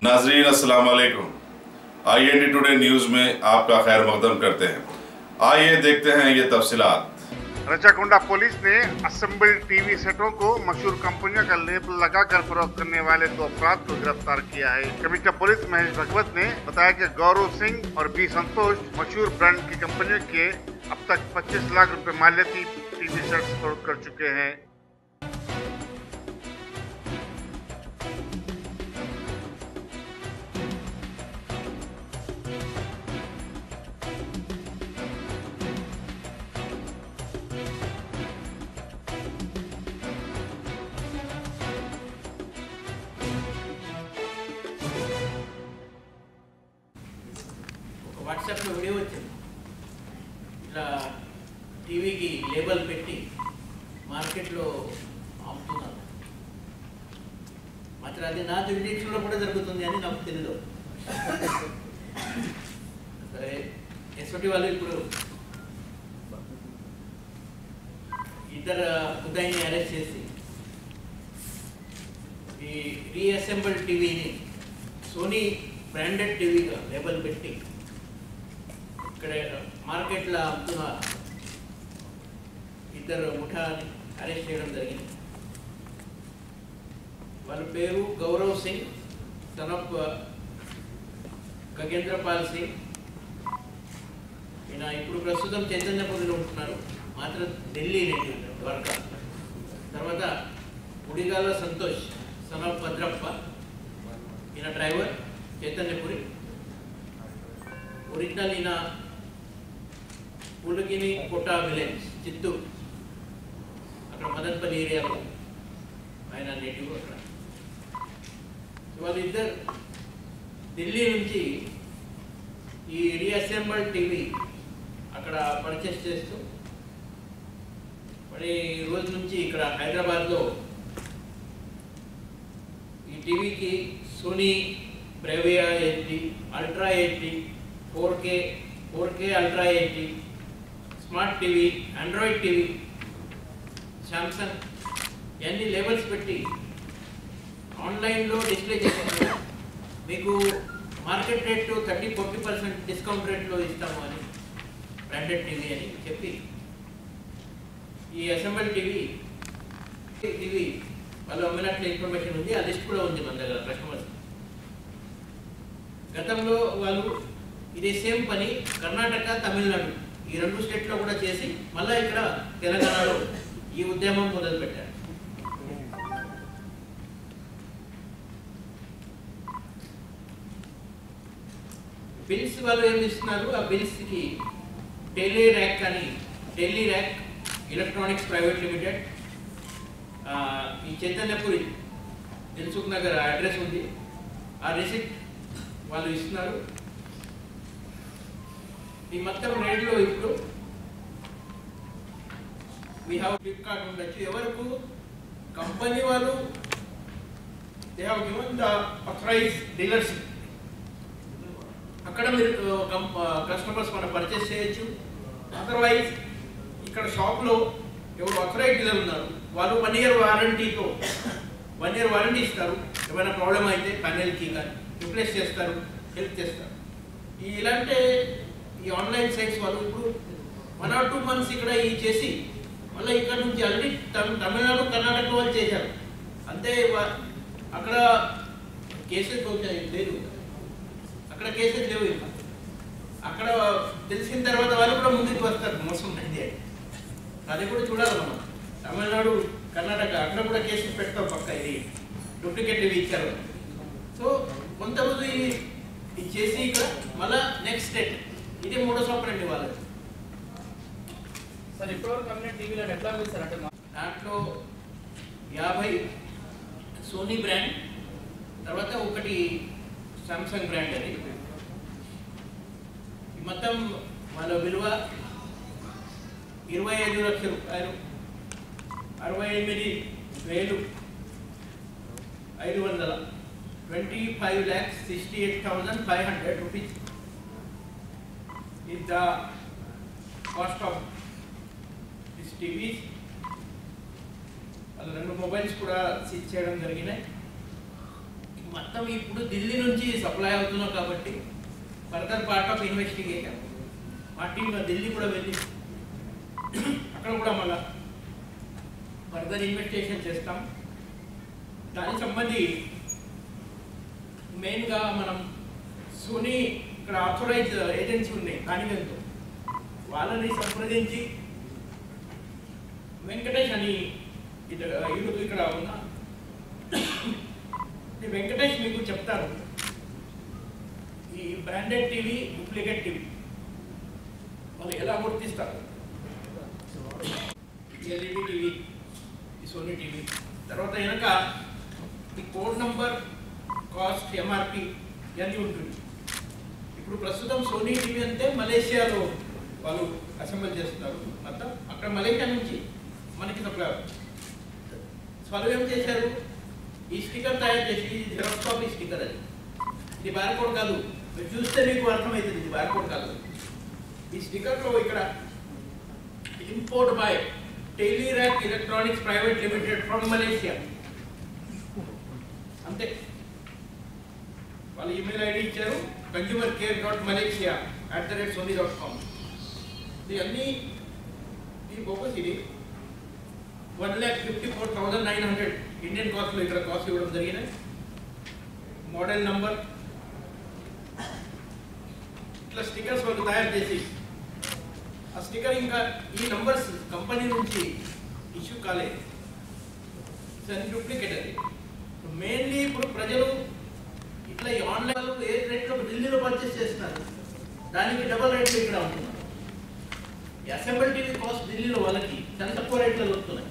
नाजरीन अस्सलाम वालेकुम। IND टुडे न्यूज़ में आपका खैर मकदम करते हैं। आइए देखते हैं ये तफसीलात। रचाकुंडा पुलिस ने असेंबल टीवी सेटों को मशहूर कंपनियों का लेबल लगाकर फरोख्त करने वाले 2 अफराद को गिरफ्तार किया है। कमिश्नर पुलिस महेश भगवत ने बताया कि गौरव सिंह और बी संतोष मशहूर ब्रांड की कंपनियों के अब तक 25 लाख रुपए मालियती टीवी सेट फरोख्त कर चुके हैं। వాట్సాప్లో వీడియో వచ్చింది, ఇట్లా టీవీకి లేబుల్ పెట్టి మార్కెట్లో అమ్ముతున్నారు. మాత్రం అది నా జ్యుడిషియల్లో కూడా జరుగుతుంది అని నాకు తెలియదు. సరే, ఎస్ఓటి వాళ్ళు ఇప్పుడు ఇద్దరు ఉదయాన్ని అరెస్ట్ చేసి ఈ రీఅసెంబుల్ టీవీని సోనీ బ్రాండెడ్ టీవీగా లేబుల్ పెట్టి ఇక్కడ మార్కెట్లో అమ్ముతున్న ఇద్దరు ముఠాని అరెస్ట్ చేయడం జరిగింది. వాళ్ళ పేరు గౌరవ్ సింగ్, సన్ ఆఫ్ గగేంద్రపాల్ సింగ్. ఈయన ఇప్పుడు ప్రస్తుతం చైతన్యపురిలో ఉంటున్నారు, మాత్రం ఢిల్లీ నేటివ్ ద్వారకా. తర్వాత ఉడిగాల సంతోష్, సన్ ఆఫ్ భద్రప్ప, ఈయన డ్రైవర్ చైతన్యపురి. ఒరిజినల్ ఈయన పులుగిని కోటా విలేజ్ చిత్తూరు, అక్కడ మదన్పల్లి ఏరియాలో ఆయన నేటివ్. అక్కడ వాళ్ళిద్దరు ఢిల్లీ నుంచి ఈ రీఅసెంబుల్ టీవీ అక్కడ పర్చేస్ చేస్తూ మరి ఈ రోజు నుంచి ఇక్కడ హైదరాబాద్లో ఈ టీవీకి Sony Bravia HD, ultra HD, 4K ultra HD, smart TV, Android TV, Samsung ఇవన్నీ లేబుల్స్ పెట్టి ఆన్లైన్లో డిస్ప్లే చేశారు. మీకు మార్కెట్ రేటు 30-40% డిస్కౌంట్ రేట్లో ఇస్తాము అని, బ్రాండెడ్ టీవీ అని చెప్పి ఈ అసెంబుల్ టీవీ వాళ్ళు అమ్మినట్లు ఇన్ఫర్మేషన్ ఉంది. ఆ లిస్ట్ కూడా ఉంది మన దగ్గర కస్టమర్స్. గతంలో వాళ్ళు ఇదే సేమ్ పని కర్ణాటక, తమిళనాడు ఈ 2 స్టేట్లో కూడా చేసి మళ్ళీ ఇక్కడ తెలంగాణలో ఈ ఉద్యమం మొదలుపెట్టారు. బిల్స్ వాళ్ళు ఏం ఇస్తున్నారు, ఆ బిల్స్కి Delhi rack electronics private limited, ఈ చైతన్యపురి దిల్సుఖ్ నగర్ అడ్రస్ ఉంది. ఆ రిసిప్ట్ వాళ్ళు ఇస్తున్నారు. ఈ మొత్తం రేట్లో ఇప్పుడు వీ హ్యావ్ ఫ్లిప్కార్ట్ ఉండొచ్చు, ఎవరికి కంపెనీ వాళ్ళు they have given the authorise dealership. అక్కడ మీరు కస్టమర్స్ మనం పర్చేస్ చేయొచ్చు. అదర్వైజ్ ఇక్కడ షాప్లో ఎవరు అథరైజ్ డీలర్ ఉన్నారు వాళ్ళు 1 year వారంటీతో 1 year వారంటీ ఇస్తారు. ఏమైనా ప్రాబ్లం అయితే ప్యానెల్కి కానీ రిప్లేస్ చేస్తారు, హెల్ప్ చేస్తారు. ఇలాంటి ఈ ఆన్లైన్ సైట్స్ వాళ్ళు ఇప్పుడు 1 or 2 months ఇక్కడ ఈ చేసి మళ్ళీ ఇక్కడ నుంచి ఆల్రెడీ తమిళనాడు, కర్ణాటక వాళ్ళు చేశారు. అంతే, అక్కడ కేసెస్ లేదు, అక్కడ కేసెస్ లేవు. ఇంకా అక్కడ తెలిసిన తర్వాత వాళ్ళు కూడా ముందుకు వస్తారు మోసం అనేది. అది కూడా చూడాలి మనం. తమిళనాడు, కర్ణాటక అక్కడ కూడా కేసెస్ పెడతాం పక్క. ఇది డూప్లికేట్ ఇవి ఇచ్చారు. సో కొంతమంది ఇది చేసి ఇక్కడ మళ్ళీ నెక్స్ట్ స్టేట్ ఇది 3వ సంవత్సరం ఇవ్వాలి. సార్ ఇప్పటివరకు కమ్యూనిటీ టీవీలో ఎట్లా చూస్తారు అంటే దాంట్లో 50 సోనీ బ్రాండ్, తర్వాత ఒకటి సామ్సంగ్ బ్రాండ్. అది మొత్తం వాళ్ళ విలువ 25 లక్షల రూపాయలు, 68,500, 25,68,500 rupees is the cost of this TVs. వాళ్ళు 2 మొబైల్స్ కూడా సీజ్ చేయడం జరిగినాయి. మొత్తం ఇప్పుడు ఢిల్లీ నుంచి సప్లై అవుతున్నాం కాబట్టి ఫర్దర్ పార్ట్ ఆఫ్ ఇన్వెస్టిగేషన్ మా టీం ఢిల్లీ కూడా వెళ్ళి అక్కడ కూడా మళ్ళా ఫర్దర్ ఇన్వెస్టిగేషన్ చేస్తాం. దానికి సంబంధి మెయిన్గా మనం సోనీ ఇక్కడ ఆథరైజ్ ఏజెన్సీ ఉన్నాయి కానివెంతో వాళ్ళని సంప్రదించి వెంకటేష్ అని ఇక్కడ ఉన్న వెంకటేష్ మీకు చెప్తారు ఈ బ్రాండెడ్ టీవీ డూప్లికేట్ టీవీ వాళ్ళు ఎలా గుర్తిస్తారు. ఎల్ఈడి టీవీ, ఈ సోనీ టీవీ, తర్వాత వెనక ఈ కోడ్ నంబర్, కాస్ట్, ఎంఆర్పి ఇవన్నీ ఉంటుంది. ఇప్పుడు ప్రస్తుతం సోనీ టీవీ అంటే మలేషియాలో వాళ్ళు అసెంబ్ల్ చేస్తున్నారు. మొత్తం అక్కడ మలేషియా నుంచి మనకి సప్లై. వాళ్ళు ఏం చేశారు, ఈ స్టిక్కర్ తయారు చేసి జిరాక్స్ కాపీ స్టిక్కర్ అది, ఇది బార్కోడ్ కాదు. మీరు చూస్తే మీకు అర్థమవుతుంది ఇది బార్కోడ్ కాదు. ఈ స్టిక్కర్లో ఇక్కడ import by Telerack electronics private limited from Malaysia అంతే. వాళ్ళు ఈమెయిల్ ఐడి ఇచ్చారు consumercare.malaysia@sony.com. ఇవన్నీ ఈ బోకస్ ఇది 1,54,900 ఇండియన్ కాస్ట్లో ఇక్కడ కాస్ట్ ఇవ్వడం జరిగినాయి. మోడల్ నంబర్ ఇట్లా స్టిక్కర్స్ వాళ్ళు తయారు చేసి ఆ స్టిక్కర్ ఇంకా ఈ నంబర్స్ కంపెనీ నుంచి ఇష్యూ కాలేదు. డూప్లికేట్ అది. మెయిన్లీ ఇప్పుడు ప్రజలు ఇట్లా ఈ ఆన్లైన్లో ఏ రేట్లో ఢిల్లీలో పర్చేస్ చేస్తున్నారు, దానికి డబల్ రేట్లు ఇక్కడ ఉంటున్నారు. ఈ అసెంబ్లీ టీవీ కాస్ట్ ఢిల్లీలో వాళ్ళకి చాలా తక్కువ రేట్లో దొరుకుతున్నాయి.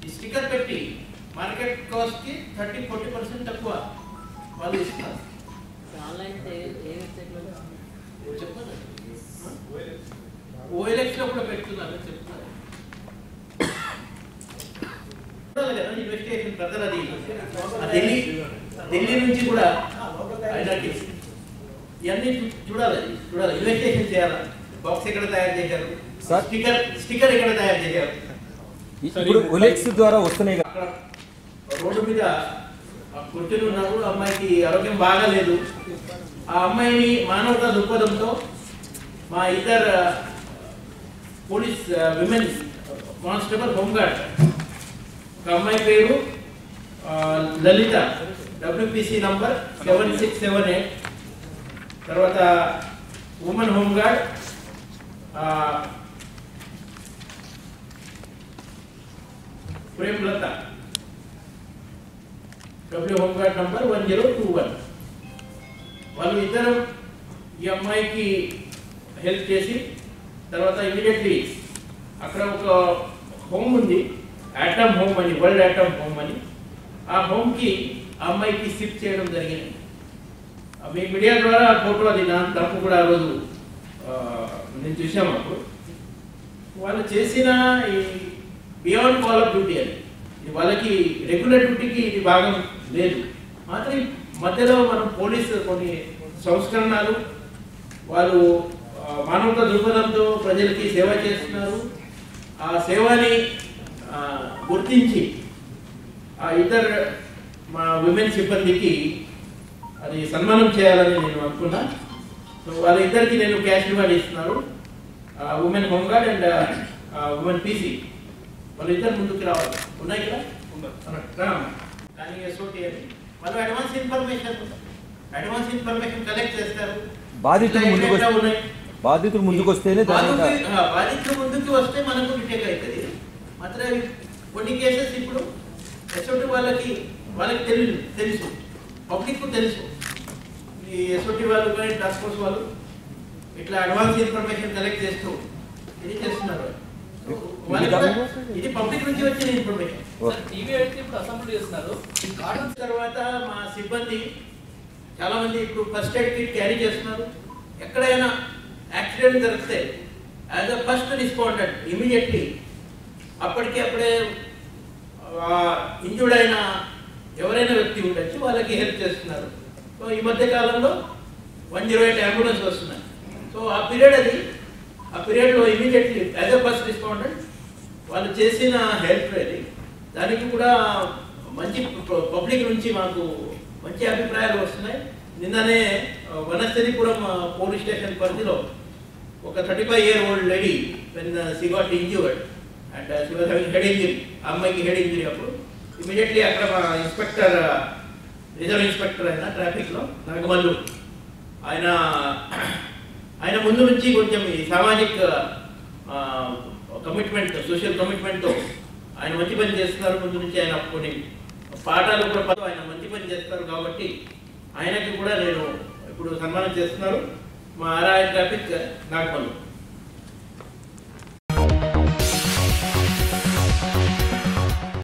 ఈ స్టిక్కర్ పెట్టి మార్కెట్ కాస్ట్కి 30-40% తక్కువ వాళ్ళు ఇస్తున్నారు. చెప్తాను ఓఎల్ఎక్స్లో కూడా పెడుతున్నారు చెప్తున్నారు. ఇన్వెస్టిగేషన్ బ్రదర్ అది ఢిల్లీ నుంచి కూడా ఇవన్నీ చూడాలి ఇన్వెస్టిగేషన్ చేయాలి. బాక్స్ ఎక్కడ తయారు చేశారు, స్టిక్కర్ ఎక్కడ తయారు చేశారు. ఇప్పుడు ఓఎల్ఎక్స్ ద్వారా వస్తున్నాయి. అక్కడ రోడ్డు మీద కూర్చొని ఉన్నారు, అమ్మాయికి ఆరోగ్యం బాగాలేదు. ఆ అమ్మాయిని మానవతా దృక్పథంతో మా ఇద్దరు పోలీస్ విమెన్ కానిస్టేబుల్ హోంగార్డ్, ఒక అమ్మాయి పేరు లలిత, WPC నంబర్ 7678, తర్వాత women home guard Premalatha, home guard number 1021. వాళ్ళు ఇద్దరు ఈ అమ్మాయికి హెల్ప్ చేసి తర్వాత ఇమీడియట్లీ అక్కడ ఒక హోమ్ ఉంది, యాటమ్ హోమ్ అని, వరల్డ్ యాటమ్ హోమ్ అని. ఆ హోమ్కి ఆ అమ్మాయికి షిఫ్ట్ చేయడం జరిగింది. మీ మీడియా ద్వారా ఫోటో అది నా తప్పు కూడా ఆ రోజు నేను చూసాము. అప్పుడు వాళ్ళు చేసిన ఈ బియాండ్ కాల్ ఆఫ్ డ్యూటీ అని, వాళ్ళకి రెగ్యులర్ డ్యూటీకి ఇది భాగం లేదు. మాత్రం మధ్యలో మనం పోలీసు కొన్ని సంస్కరణలు, వాళ్ళు మానవతా దృక్పథంతో ప్రజలకి సేవ చేస్తున్నారు. ఆ సేవని గుర్తించి ఆ ఇద్దరు మా విమెన్ సిబ్బందికి అది సన్మానం చేయాలని నేను అనుకున్నా. సో వాళ్ళిద్దరికి నేను క్యాష్ రివార్డ్ ఇస్తున్నారు. Women home guard and women PC వాళ్ళిద్దరు ముందుకు రావాలి. ఉన్నాయి కదా కానీ ఎస్ఓటీ అని వాళ్ళు అడ్వాన్స్ ఇన్ఫర్మేషన్ కలెక్ట్ చేస్తారు. బాధితులు ముందుకు వస్తేనే బాధితులు ముందుకు వస్తే మనకు డిటెక్ట్ అవుతుంది. మాత్రం కొన్ని కేసెస్ ఇప్పుడు ఎస్ఓటీ వాళ్ళకి తెలుసు, పబ్లిక్ తెలుసు. ఈ ఎస్ఓటీ వాళ్ళు కానీ టాస్క్ ఫోర్స్ వాళ్ళు ఇట్లా అడ్వాన్స్ ఇన్ఫర్మేషన్ కలెక్ట్ చేస్తూ ఇది చేస్తున్నారు. ఇది పబ్లిక్ నుంచి వచ్చిన ఇన్ఫర్మేషన్. టీవీ అయితే ఇప్పుడు అసెంబ్లీ చేస్తున్నారు. తర్వాత మా సిబ్బంది చాలా మంది ఇప్పుడు ఫస్ట్ ఎయిడ్ కిట్ క్యారీ చేస్తున్నారు. ఎక్కడైనా యాక్సిడెంట్ జరిగితే as a first respondent immediately అప్పటికే ఇంజూర్డ్ అయిన ఎవరైనా వ్యక్తి ఉండొచ్చు, వాళ్ళకి హెల్ప్ చేస్తున్నారు. సో ఈ మధ్య కాలంలో 108 అంబులెన్స్ వస్తున్నాయి. సో ఆ పీరియడ్లో immediately as a first respondent వాళ్ళు చేసిన హెల్ప్ అది, దానికి కూడా మంచి పబ్లిక్ నుంచి మాకు మంచి అభిప్రాయాలు వస్తున్నాయి. నిన్ననే వనస్థలిపురం పోలీస్ స్టేషన్ పరిధిలో ఒక 35-year-old lady when she got injured and she was having head injury, ఆ అమ్మాయికి హెడ్ ఇంజరీ. అప్పుడు ఇమీడియట్లీ అక్కడ మా ఇన్స్పెక్టర్, రిజర్వ్ ఇన్స్పెక్టర్ అయిన ట్రాఫిక్లో నాగమల్లు, ఆయన ముందు నుంచి కొంచెం ఈ సామాజిక కమిట్మెంట్, సోషల్ కమిట్మెంట్తో ఆయన మంచి పని చేస్తున్నారు. ముందు నుంచి ఆయన కొన్ని పాఠాలు కూడా ఆయన మంచి పని చేస్తారు కాబట్టి ఆయనకి కూడా నేను ఇప్పుడు సన్మానం చేస్తున్నారు మా ఆర్ఐ ట్రాఫిక్ నాగమల్లు.